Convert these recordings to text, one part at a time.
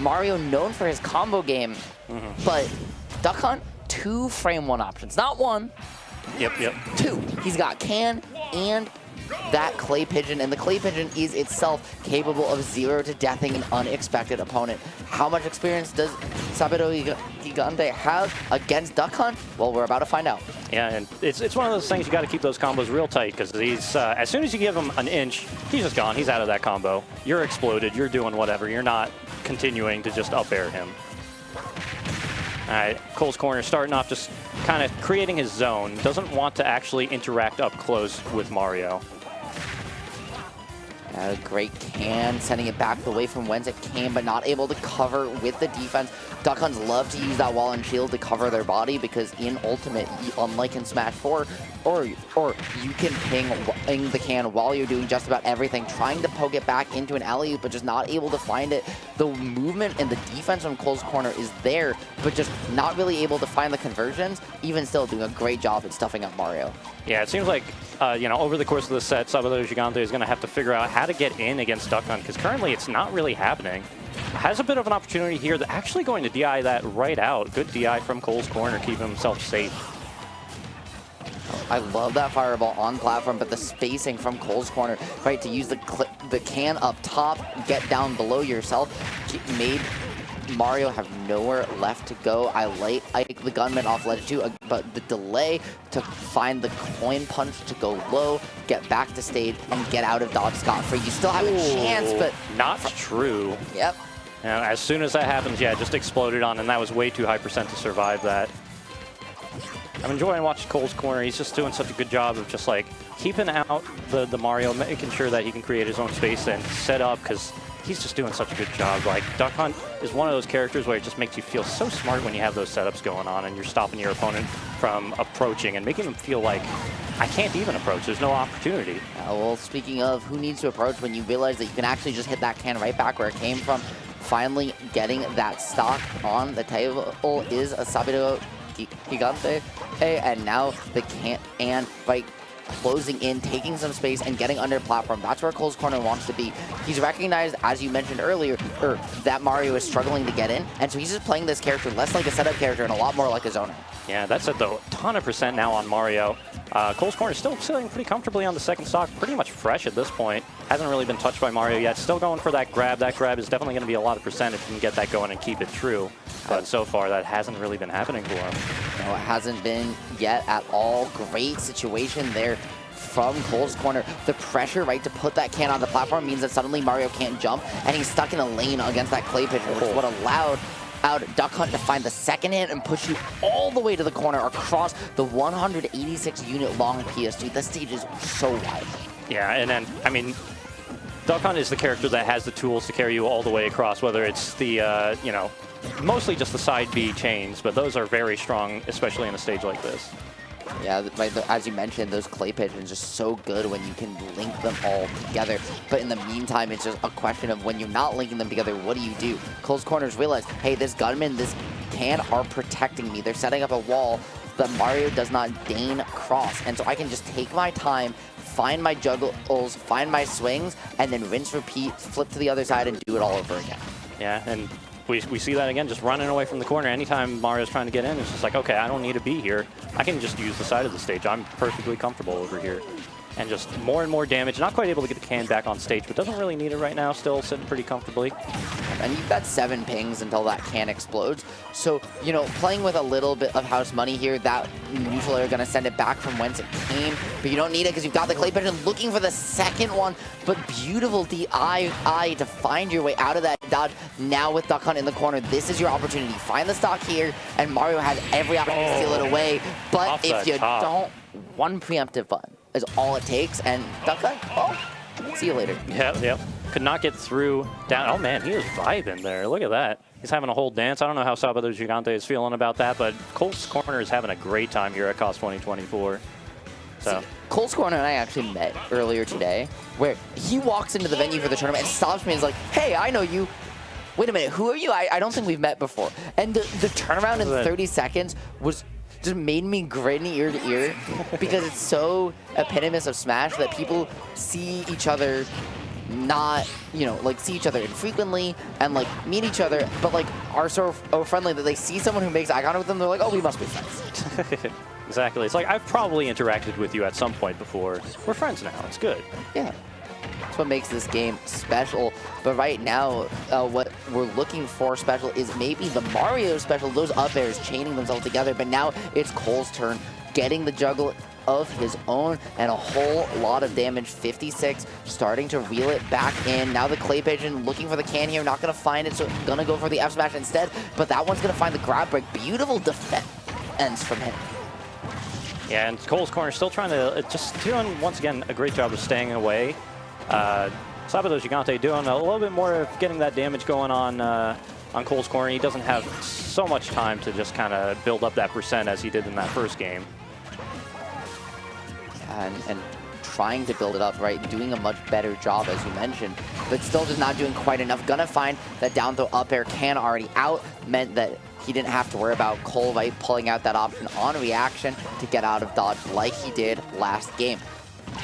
Mario known for his combo game, but Duck Hunt, 2 frame 1 options. Not 1, Yep. 2. He's got can and that Clay Pigeon, and the Clay Pigeon is itself capable of 0 to deathing an unexpected opponent. How much experience does Ssabado Gigante have against Duck Hunt? Well, we're about to find out. Yeah, and it's one of those things you got to keep those combos real tight because he's as soon as you give him an inch, he's just gone. He's out of that combo. You're exploded. You're doing whatever. You're not continuing to just up air him. All right, Cole's corner starting off just kind of creating his zone. Doesn't want to actually interact up close with Mario. A great can, sending it back the way from whence it came, but not able to cover with the defense. Duck Hunts love to use that wall and shield to cover their body because in Ultimate, unlike in Smash 4, or you can ping the can while you're doing just about everything, trying to poke it back into an alley-oop, but just not able to find it. The movement and the defense from Cole's corner is there, but just not really able to find the conversions, even still doing a great job at stuffing up Mario. Yeah, it seems like, over the course of the set, Ssabado Gigante is going to have to figure out how to get in against Duck Hunt, because currently it's not really happening. Has a bit of an opportunity here. They're actually going to DI that right out. Good DI from Cole's corner, keeping himself safe. I love that fireball on platform, but the spacing from Cole's corner, right, to use the can up top, get down below yourself, made Mario have nowhere left to go. I like the gunman off ledge too, but the delay to find the coin punch to go low, get back to stage, and get out of dodge scot-free. You still have a chance, but... Not true. Yep. And as soon as that happens, yeah, it just exploded on, and that was way too high percent to survive that. I'm enjoying watching Cole's corner. He's just doing such a good job of just like keeping out the Mario, making sure that he can create his own space and set up, because he's just doing such a good job. Like, Duck Hunt is one of those characters where it just makes you feel so smart when you have those setups going on and you're stopping your opponent from approaching and making them feel like, I can't even approach, there's no opportunity. Well, speaking of who needs to approach, when you realize that you can actually just hit that can right back where it came from, finally getting that stock on the table is a Ssabado Gigante, and now the can, and by closing in, taking some space, and getting under platform. That's where Cole's corner wants to be. He's recognized, as you mentioned earlier, that Mario is struggling to get in, and so he's just playing this character less like a setup character and a lot more like a zoner. Yeah, that's a ton of percent now on Mario. Cole's corner is still sitting pretty comfortably on the second stock, pretty much fresh at this point. Hasn't really been touched by Mario yet. Still going for that grab. That grab is definitely going to be a lot of percent if you can get that going and keep it true. But so far, that hasn't really been happening for him. No, it hasn't been yet at all. Great situation there from Cole's corner. The pressure, right, to put that can on the platform means that suddenly Mario can't jump, and he's stuck in a lane against that Clay Pigeon, which is what allowed Duck Hunt to find the second hit and push you all the way to the corner across the 186 unit long PS2. The stage is so wide. Yeah, and then, I mean, Duck Hunt is the character that has the tools to carry you all the way across, whether it's the, mostly just the side B chains, but those are very strong, especially in a stage like this. Yeah, as you mentioned, those Clay Pigeons are so good when you can link them all together. But in the meantime, it's just a question of when you're not linking them together, what do? Cole's corners realize, hey, this gunman, this can are protecting me. They're setting up a wall that Mario does not deign cross. And so I can just take my time, find my juggles, find my swings, and then rinse, repeat, flip to the other side, and do it all over again. Yeah, and we see that again, just running away from the corner. Anytime Mario's trying to get in, it's just like, okay, I don't need to be here. I can just use the side of the stage. I'm perfectly comfortable over here. And just more and more damage. Not quite able to get the can back on stage, but doesn't really need it right now. Still sitting pretty comfortably. And you've got 7 pings until that can explodes. So, playing with a little bit of house money here, that neutral air going to send it back from whence it came. But you don't need it because you've got the Clay Pigeon looking for the second one. But beautiful DI to find your way out of that dodge. Now with Duck Hunt in the corner, this is your opportunity. Find the stock here, and Mario has every opportunity to steal it away. But if you don't, one preemptive button is all it takes, and Duck Hunt, well, see you later. Yep. Could not get through down. Oh man, he is vibing there. Look at that. He's having a whole dance. I don't know how Ssabado Gigante is feeling about that, but Cole's corner is having a great time here at COS 2024. So. See, Cole's corner and I actually met earlier today, where he walks into the venue for the tournament and stops me and is like, hey, I know you. Wait a minute, who are you? I don't think we've met before. And the turnaround in 30 seconds was just made me grin ear to ear because it's so eponymous of Smash that people see each other not, you know, like see each other infrequently and like meet each other, but like are so friendly that they see someone who makes eye contact with them, they're like, oh, we must be friends. Exactly. It's like, I've probably interacted with you at some point before. We're friends now. It's good. Yeah. That's what makes this game special. But right now, what we're looking for special is maybe the Mario special, those up airs chaining themselves together. But now it's Cole's turn, getting the juggle of his own and a whole lot of damage. 56, starting to reel it back in. Now the clay pigeon looking for the can here, not going to find it, so going to go for the F smash instead. But that one's going to find the grab break. Beautiful defense from him. Yeah, and Cole's corner still trying to, just doing, once again, a great job of staying away. Ssabado Gigante doing a little bit more of getting that damage going on Cole's corner. He doesn't have so much time to just kind of build up that percent as he did in that first game. Yeah, and trying to build it up, right? Doing a much better job, as you mentioned, but still just not doing quite enough. Gonna find that down throw up air can already out, meant that he didn't have to worry about Cole, right, pulling out that option on reaction to get out of dodge like he did last game.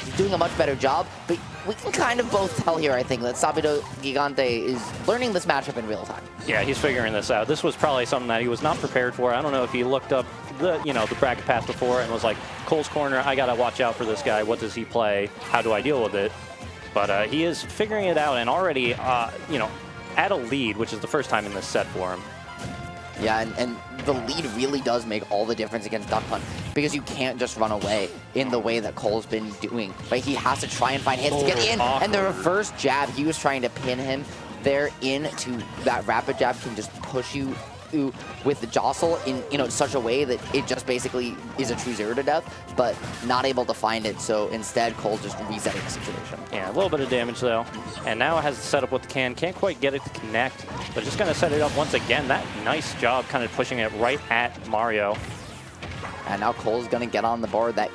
He's doing a much better job, but we can kind of both tell here, I think, that Ssabado Gigante is learning this matchup in real time. Yeah, he's figuring this out. This was probably something that he was not prepared for. I don't know if he looked up the bracket path before and was like, Cole's corner, I gotta watch out for this guy. What does he play? How do I deal with it? But he is figuring it out and already, at a lead, which is the first time in this set for him. Yeah, and the lead really does make all the difference against Duck Hunt because you can't just run away in the way that Cole's been doing. But he has to try and find hits to get in. Awkward. And the reverse jab, he was trying to pin him there into that rapid jab can just push you with the jostle in such a way that it just basically is a true 0 to death, but not able to find it. So instead, Cole just resetting the situation. Yeah, a little bit of damage though. And now it has the setup with the can. Can't quite get it to connect, but just gonna set it up once again. That nice job kind of pushing it right at Mario. And now Cole's gonna get on the board. That,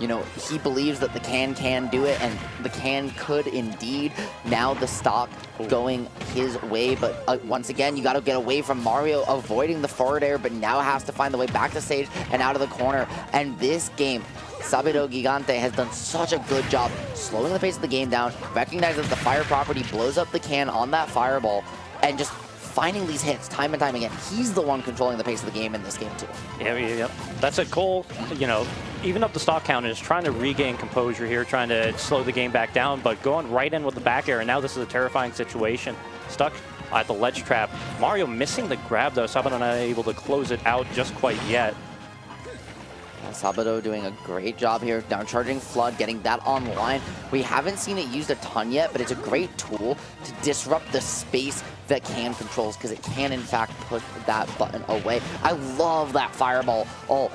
he believes that the can do it, and the can could indeed. Now the stock going his way, but once again, you got to get away from Mario, avoiding the forward air, but now has to find the way back to stage and out of the corner. And this game, Ssabado Gigante has done such a good job slowing the pace of the game down, recognizing that the fire property blows up the can on that fireball, and just finding these hits time and time again. He's the one controlling the pace of the game in this game too. Yeah. That's it. Cole, even up the stock count, is trying to regain composure here, trying to slow the game back down, but going right in with the back air, and now this is a terrifying situation. Stuck at the ledge trap. Mario missing the grab though, Ssabado not able to close it out just quite yet. Ssabado doing a great job here, downcharging Flood, getting that online. We haven't seen it used a ton yet, but it's a great tool to disrupt the space that can controls, because it can in fact push that button away. I love that fireball. Oh,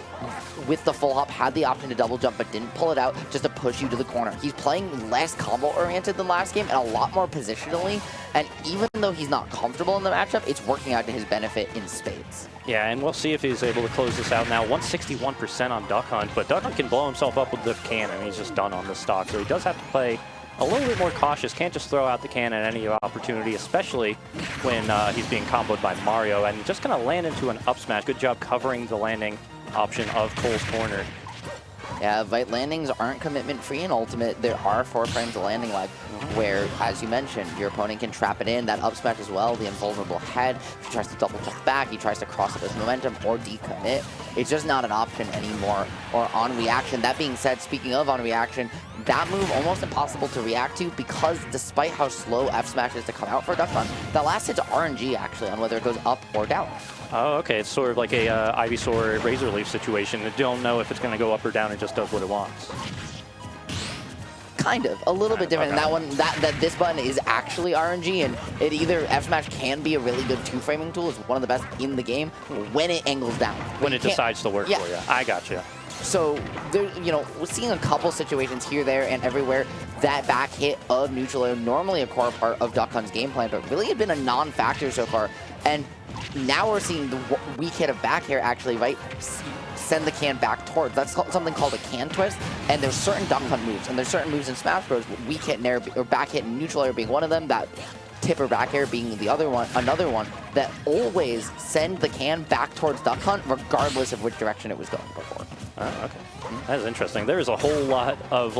with the full hop, had the option to double jump, but didn't pull it out just to push you to the corner. He's playing less combo oriented than last game and a lot more positionally. And even though he's not comfortable in the matchup, it's working out to his benefit in spades. Yeah, and we'll see if he's able to close this out now. 161% on Duck Hunt, but Duck Hunt can blow himself up with the cannon. He's just done on the stock, so he does have to play a little bit more cautious. Can't just throw out the can at any opportunity, especially when he's being comboed by Mario. And just going to land into an up smash. Good job covering the landing option of Cole's corner. Yeah, Vite landings aren't commitment free in Ultimate. There are 4 frames of landing lag where, as you mentioned, your opponent can trap it in, that up smash as well, the invulnerable head. If he tries to double jump back, he tries to cross it with momentum or decommit. It's just not an option anymore, or on reaction. That being said, speaking of on reaction, that move almost impossible to react to because despite how slow F smash is to come out for Duck Hunt, that last hit's RNG actually on whether it goes up or down. Oh, okay. It's sort of like a Ivysaur Razor Leaf situation. You don't know if it's going to go up or down. It just does what it wants. Kind of. A little bit different. Okay. And that this button is actually RNG, and it either F Smash can be a really good 2-framing tool. It's one of the best in the game when it angles down. When it decides to work for you. I gotcha. So, there, we're seeing a couple situations here, there, and everywhere. That back hit of neutral air, normally a core part of Duck Hunt's game plan, but really had been a non-factor so far. And now we're seeing the weak hit of back air actually, right, send the can back towards. That's something called a can twist. And there's certain Duck Hunt moves, and there's certain moves in Smash Bros. Weak hit and air, or back hit and neutral air being one of them, that tip or back air being the other one, another one, that always send the can back towards Duck Hunt, regardless of which direction it was going before. Oh, okay. That is interesting. There is a whole lot of,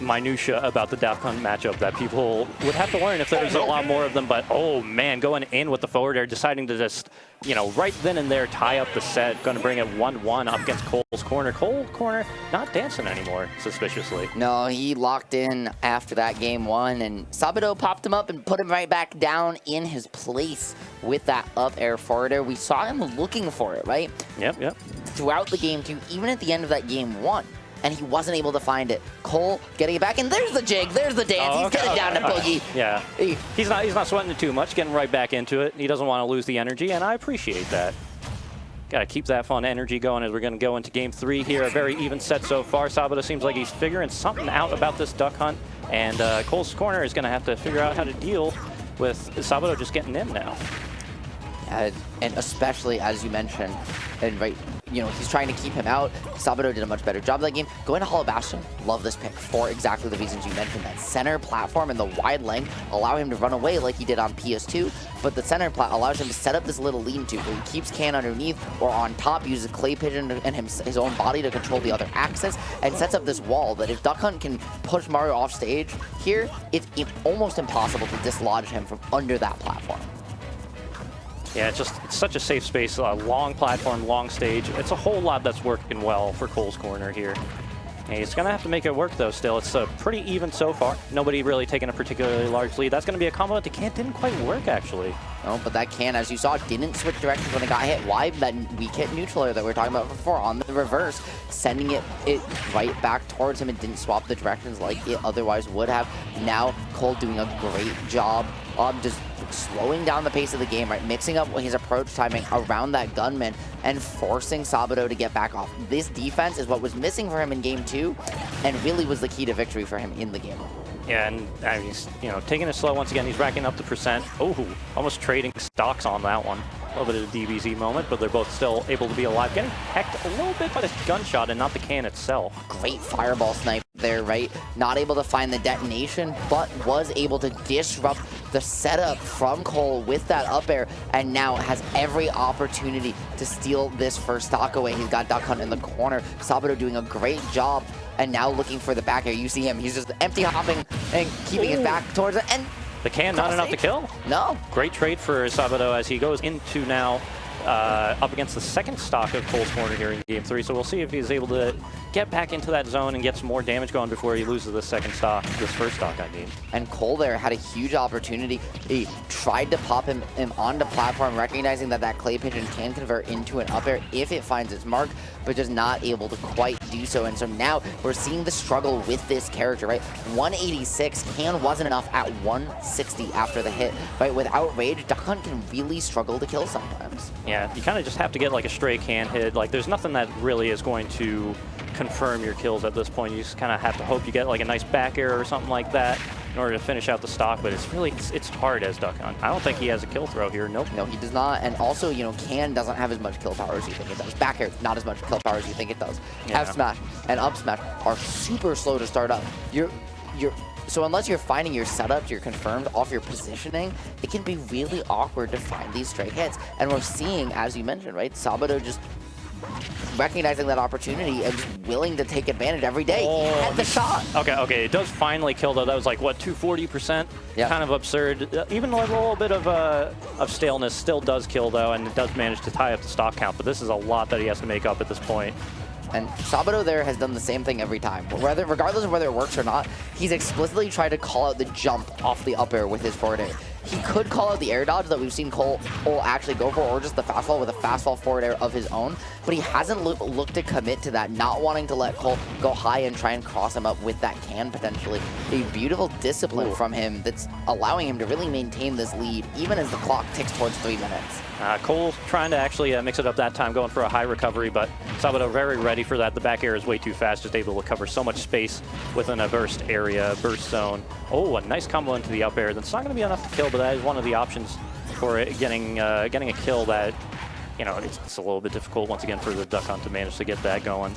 minutia about the Daft Punk matchup that people would have to learn if there's a lot more of them. But, oh, man, going in with the forward air, deciding to just, you know, right then and there tie up the set, going to bring it 1-1 up against Cole's corner. Cole corner not dancing anymore, suspiciously. No, he locked in after that game 1, and Ssabado popped him up and put him right back down in his place with that up air forward air. We saw him looking for it, right? Yep. Throughout the game 2, even at the end of that game 1. And he wasn't able to find it. Cole getting it back, and there's the jig, there's the dance. He's getting down to Boogie. Yeah, he's not sweating it too much, getting right back into it. He doesn't want to lose the energy, and I appreciate that. Got to keep that fun energy going as we're going to go into game 3 here. A very even set so far. Ssabado seems like he's figuring something out about this duck hunt, and Cole's corner is going to have to figure out how to deal with Ssabado just getting in now. And especially, as you mentioned, and right, you know, he's trying to keep him out. Ssabado did a much better job of that game. Going to Hollow Bastion, love this pick for exactly the reasons you mentioned. That center platform and the wide length allow him to run away like he did on PS2, but the center plat allows him to set up this little lean-to where he keeps Can underneath or on top, uses Clay Pigeon and his own body to control the other axis, and sets up this wall that if Duck Hunt can push Mario off stage here, it's almost impossible to dislodge him from under that platform. Yeah, it's such a safe space, long platform, long stage. It's a whole lot that's working well for Cole's corner here. And he's going to have to make it work, though, still. It's pretty even so far. Nobody really taking a particularly large lead. That's going to be a combo that Can didn't quite work, actually. No, but that Can, as you saw, didn't switch directions when it got hit. Why? That weak hit neutral air that we were talking about before on the reverse, sending it right back towards him and didn't swap the directions like it otherwise would have. Now, Cole doing a great job of just slowing down the pace of the game, right? Mixing up his approach timing around that gunman and forcing Ssabado to get back off. This defense is what was missing for him in game 2 and really was the key to victory for him in the game. Yeah, and he's, you know, taking it slow once again. He's racking up the percent. Oh, almost trading stocks on that one. A little bit of a DBZ moment, but they're both still able to be alive. Getting hecked a little bit by this gunshot and not the Can itself. Great fireball snipe there, right? Not able to find the detonation, but was able to disrupt the setup from Cole with that up air, and now has every opportunity to steal this first stock away. He's got Duck Hunt in the corner. Ssabado doing a great job, and now looking for the back air. You see him, he's just empty hopping and keeping his back towards it, and the Can not enough to kill? No. Great trade for Ssabado as he goes into now up against the second stock of Cole's corner here in game 3. So we'll see if he's able to get back into that zone and get some more damage going before he loses this second stock, this first stock, I mean. And Cole there had a huge opportunity. He tried to pop him onto platform, recognizing that that Clay Pigeon can convert into an up air if it finds its mark, but just not able to quite do so. And so now we're seeing the struggle with this character, right? 186, Can wasn't enough at 160 after the hit, right? Without Rage, Duck Hunt can really struggle to kill sometimes. Yeah, you kind of just have to get like a stray Can hit. Like there's nothing that really is going to confirm your kills at this point. You just kind of have to hope you get like a nice back air or something like that in order to finish out the stock, but it's really, it's hard as Duck Hunt. I don't think he has a kill throw here, nope. No, he does not, and also, you know, Can doesn't have as much kill power as you think it does. Back air, not as much kill power as you think it does. Yeah. F smash and up smash are super slow to start up. So unless you're finding your setups, you're confirmed off your positioning, it can be really awkward to find these stray hits. And we're seeing, as you mentioned, right, Ssabado just recognizing that opportunity and just willing to take advantage every day. Oh, He had the shot. Okay, it does finally kill though. That was like, what, 240%? Yeah. Kind of absurd. Even like a little bit of staleness still does kill though, and it does manage to tie up the stock count, but this is a lot that he has to make up at this point. And Ssabado there has done the same thing every time. Regardless of whether it works or not, he's explicitly tried to call out the jump off the up air with his forward air. He could call out the air dodge that we've seen Cole actually go for, or just the fastball with a fastball forward air of his own, but he hasn't looked to commit to that, not wanting to let Cole go high and try and cross him up with that Can potentially. A beautiful discipline from him that's allowing him to really maintain this lead, even as the clock ticks towards 3 minutes. Cole trying to actually mix it up that time, going for a high recovery, but Ssabado very ready for that. The back air is way too fast, just able to cover so much space within a burst area, burst zone. Oh, a nice combo into the up air. That's not going to be enough to kill, but that is one of the options for it, getting a kill that, you know, it's a little bit difficult once again for the Duck Hunt to manage to get that going.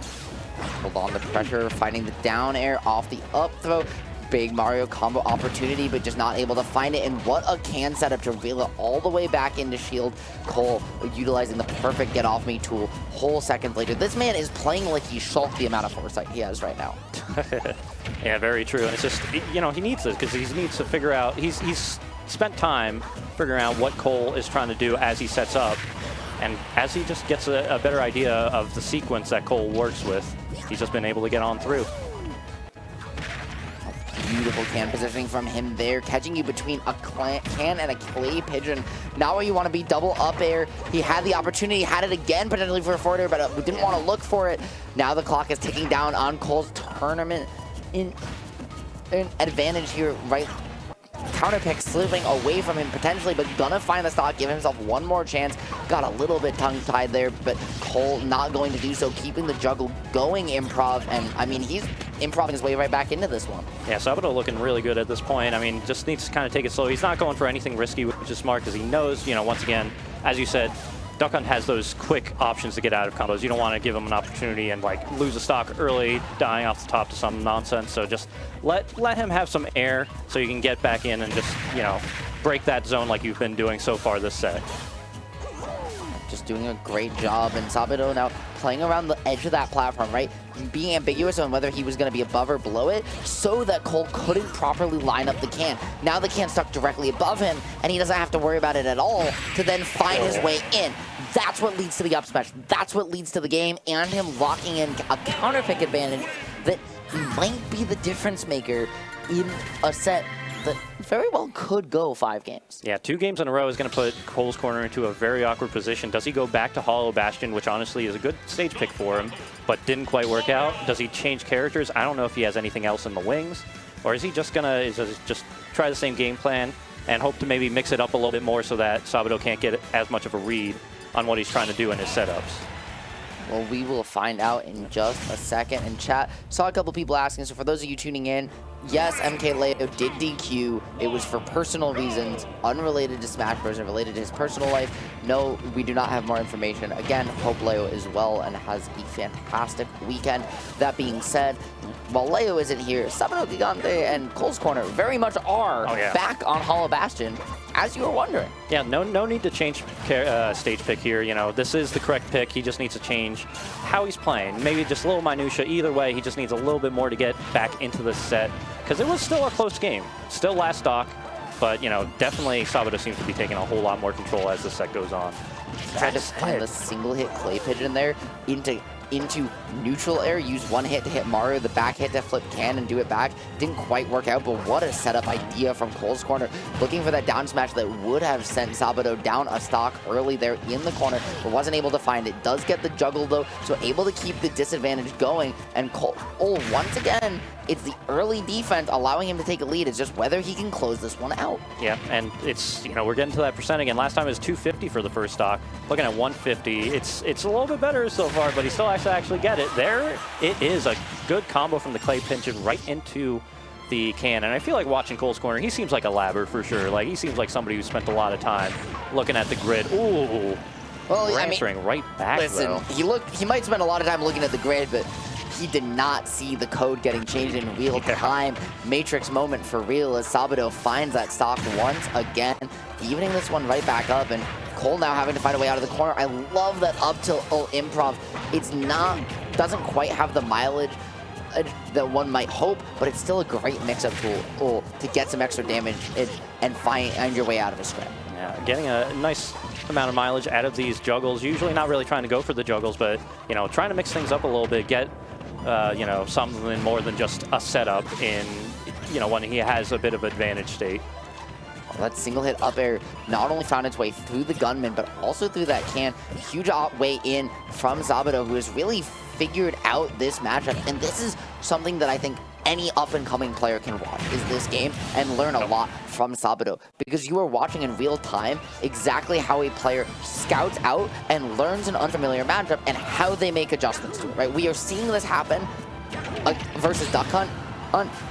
Hold on the pressure, finding the down air off the up throw. Big Mario combo opportunity, but just not able to find it. And what a Can setup to reel it all the way back into shield. Cole utilizing the perfect get off me tool whole seconds later. This man is playing like he's shocked the amount of foresight he has right now. Yeah, very true. And it's just, you know, he needs this because he needs to figure out, he's spent time figuring out what Cole is trying to do as he sets up. And as he just gets a better idea of the sequence that Cole works with, he's just been able to get on through. Beautiful can positioning from him there, catching you between a can and a clay pigeon. Not where you want to be, double up air. He had the opportunity, had it again potentially for a forward air, but we didn't want to look for it. Now the clock is ticking down on Cole's tournament in advantage here, right? Counter pick slipping away from him potentially, but gonna find the stock, give himself one more chance. Got a little bit tongue-tied there, but Cole not going to do so, keeping the juggle going improv, and I mean, he's improving his way right back into this one. Yeah, Ssabado looking really good at this point. I mean, just needs to kind of take it slow. He's not going for anything risky, which is smart because he knows, you know, once again, as you said, Duck Hunt has those quick options to get out of combos. You don't want to give him an opportunity and like lose a stock early, dying off the top to some nonsense. So just let him have some air so you can get back in and just, you know, break that zone like you've been doing so far this set. Just doing a great job, and Ssabado now playing around the edge of that platform, right? Being ambiguous on whether he was going to be above or below it so that Cole couldn't properly line up the can. Now the can stuck directly above him, and he doesn't have to worry about it at all to then find his way in. That's what leads to the up smash. That's what leads to the game and him locking in a counter pick advantage that might be the difference maker in a set that very well could go 5 games. Yeah, 2 games in a row is going to put Cole's Corner into a very awkward position. Does he go back to Hollow Bastion, which honestly is a good stage pick for him, but didn't quite work out? Does he change characters? I don't know if he has anything else in the wings. Or is he just going to just try the same game plan and hope to maybe mix it up a little bit more so that Ssabado can't get as much of a read on what he's trying to do in his setups? Well, we will find out in just a second. In chat, saw a couple people asking, so for those of you tuning in, yes, MK Leo did DQ. It was for personal reasons, unrelated to Smash Bros. And related to his personal life. No, we do not have more information. Again, hope Leo is well and has a fantastic weekend. That being said, while Leo isn't here, Ssabado, Gigante, and Cole's Corner very much are back on Hollow Bastion, as you were wondering. Yeah, no need to change stage pick here. You know, this is the correct pick. He just needs to change how he's playing. Maybe just a little minutia. Either way, he just needs a little bit more to get back into the set because it was still a close game. Still last stock, but, you know, definitely Ssabado seems to be taking a whole lot more control as the set goes on. Tried to find the single hit clay pigeon there into neutral air, use one hit to hit Mario, the back hit to flip can and do it back. Didn't quite work out, but what a setup idea from Cole's Corner. Looking for that down smash that would have sent Ssabado down a stock early there in the corner, but wasn't able to find it. Does get the juggle though, so able to keep the disadvantage going. And Cole, once again, it's the early defense allowing him to take a lead. It's just whether he can close this one out. Yeah, and it's, you know, we're getting to that percent again. Last time it was 250 for the first stock. Looking at 150, it's a little bit better so far, but he still has to actually get it. There it is, a good combo from the clay pigeon right into the can. And I feel like watching Cole's Corner, he seems like a labber for sure. Like, he seems like somebody who spent a lot of time looking at the grid. Ooh, well, answering right back, listen, though. He might spend a lot of time looking at the grid, but he did not see the code getting changed in real time. Matrix moment for real as Ssabado finds that stock once again, evening this one right back up, and Cole now having to find a way out of the corner. I love that up tilt improv. It's doesn't quite have the mileage that one might hope, but it's still a great mix-up tool to get some extra damage and find your way out of a scrap. Yeah, getting a nice amount of mileage out of these juggles. Usually not really trying to go for the juggles, but, you know, trying to mix things up a little bit, get, you know, something more than just a setup in, you know, when he has a bit of advantage state. Well, that single hit up air not only found its way through the gunman, but also through that can. Huge way in from Ssabado, who has really figured out this matchup. And this is something that I think any up-and-coming player can watch, is this game, and learn a lot from Ssabado. Because you are watching in real time exactly how a player scouts out and learns an unfamiliar matchup and how they make adjustments to it, right? We are seeing this happen versus Duck Hunt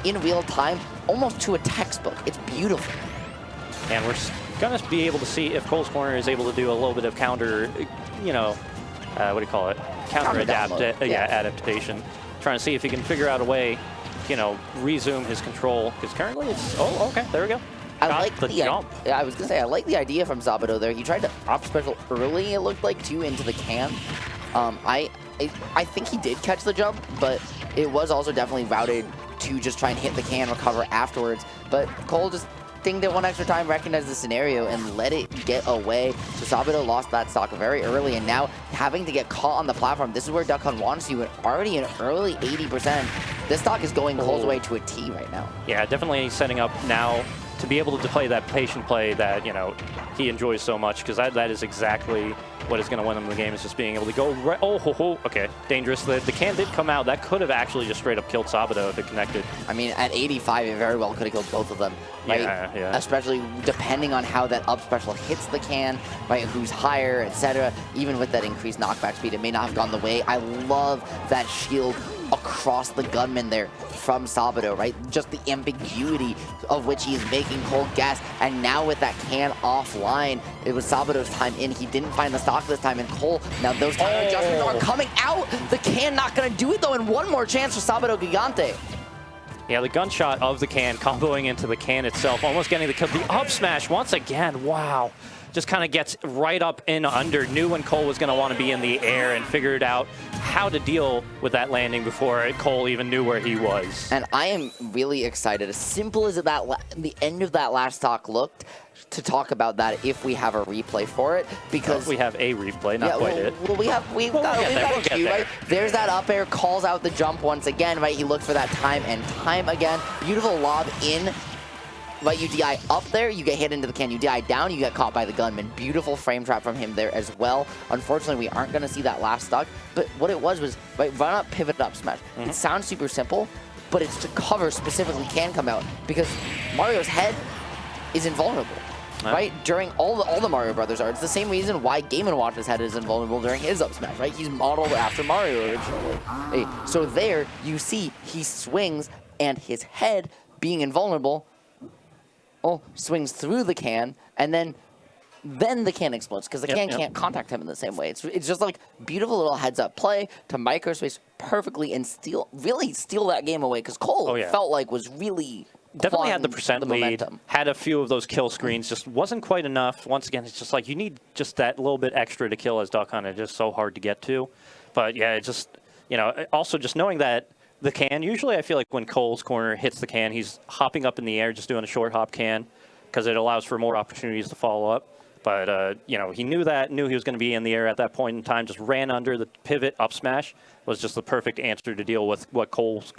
in real time, almost to a textbook. It's beautiful. And we're going to be able to see if Cole's Corner is able to do a little bit of counter, you know, what do you call it? Counter adaptation. Trying to see if he can figure out a way, you know, resume his control. Because currently it's, oh, okay, there we go. I like the jump. I was going to say, I like the idea from Ssabado there. He tried to up special early, it looked like, too, into the can. I think he did catch the jump, but it was also definitely routed to just try and hit the can, recover afterwards. But Cole just dinged it one extra time, recognized the scenario, and let it get away. So Ssabado lost that stock very early, and now having to get caught on the platform. This is where Duck Hunt wants you, and already an early 80%. This stock is going Cole's way to a T right now. Yeah, definitely setting up now to be able to play that patient play that, you know, he enjoys so much, because that is exactly what is going to win him the game, is just being able to go right. Oh, ho, ho. Okay, dangerous. The can did come out. That could have actually just straight up killed Ssabado if it connected. I mean, at 85, it very well could have killed both of them, right? Yeah. Especially depending on how that up special hits the can, right? Who's higher, etc. Even with that increased knockback speed, it may not have gone the way. I love that shield across the gunman there from Ssabado, right? Just the ambiguity of which he is making Cole guess. And now with that can offline, it was Sabado's time in. He didn't find the stock this time, and Cole, now those time adjustments are coming out. The can not going to do it, though, and one more chance for Ssabado Gigante. Yeah, the gunshot of the can comboing into the can itself, almost getting the kill. The up smash once again, wow. Just kind of gets right up in under. Knew when Cole was going to want to be in the air and figured out how to deal with that landing before Cole even knew where he was. And I am really excited, as simple as the end of that last stock looked, to talk about that if we have a replay for it, because we have a replay, not quite it. Well, we've got a cue, right? There's that up air, calls out the jump once again, right? He looked for that time and time again. Beautiful lob in. Right, you DI up there, you get hit into the can. You DI down, you get caught by the gunman. Beautiful frame trap from him there as well. Unfortunately, we aren't going to see that last stock. But what it was right, run up, pivot up, smash. It sounds super simple, but it's to cover specifically can come out, because Mario's head is invulnerable. Right? During all the Mario Brothers are. It's the same reason why Game & Watch's head is invulnerable during his up smash, right? He's modeled after Mario originally. Hey, so there, you see he swings, and his head, being invulnerable, swings through the can, and then the can explodes, because the can can't contact him in the same way. It's just like beautiful little heads-up play to microspace perfectly and really steal that game away, because Cole felt like was really definitely had the percent lead, had a few of those kill screens, just wasn't quite enough. Once again, it's just like you need just that little bit extra to kill as Duck Hunt. It's just so hard to get to. But yeah, it just, you know, also just knowing that the can, usually I feel like when Cole's corner hits the can, he's hopping up in the air, just doing a short hop can, because it allows for more opportunities to follow up. But, you know, he knew he was going to be in the air at that point in time, just ran under the pivot up smash, was just the perfect answer to deal with what Cole's